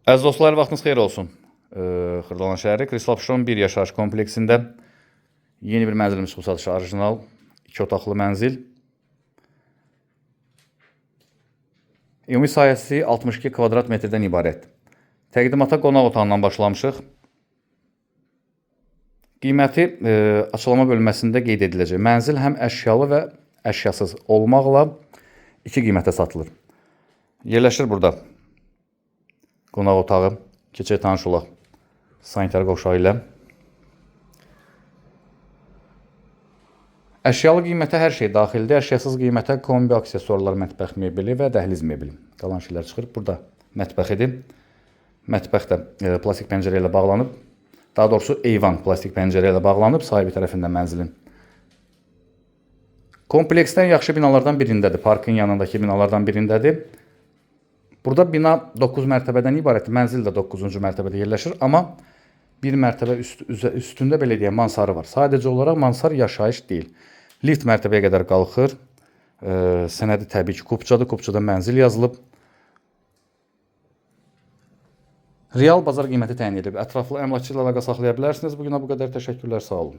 Əziz dostlar, vaxtınız xeyir olsun. Xırdalan şəhəri Kristal 1 yaşayış kompleksində yeni bir mənzilimiz bu satışa, orijinal 2 otaqlı mənzil. Ümumi sahəsi 62 kvadrat metrdən ibarət. Təqdimata qonaq otağından başlamışıq. Qiyməti açıqlama bölməsində qeyd ediləcək. Mənzil həm əşyalı və əşyasız olmaqla iki qiymətə satılır. Yerləşir burada qonaq otağı. Keçək tanış olaq sanitar qovşağı ilə. Əşyalı qiymətə hər şey daxildir. Əşyasız qiymətə kombi aksesuarlar, mətbəx mebeli və dəhliz mebeli. Qalan şeylər çıxır. Burada mətbəxidir. Mətbəx də plastik pəncərə ilə bağlanıb. Daha doğrusu eyvan plastik pəncərə ilə bağlanıb sahibi tərəfindən mənzilin. Kompleksdən yaxşı binalardan birindədir. Parkın yanındakı binalardan birindədir. Burada bina 9 mərtəbədən ibarət, mənzil də 9-cu mərtəbədə yerləşir, amma bir mərtəbə üstündə belə deyək mansarı var. Sadəcə olaraq mansar yaşayış deyil. Lift mərtəbəyə qədər qalxır. Sənədi təbii ki, kupçadır. Kupçada mənzil yazılıb. Real bazar qiyməti təyin edilib. Ətraflı əmlakçı ilə əlaqə saxlaya bilərsiniz. Bugünə bu qədər təşəkkürlər, sağ olun.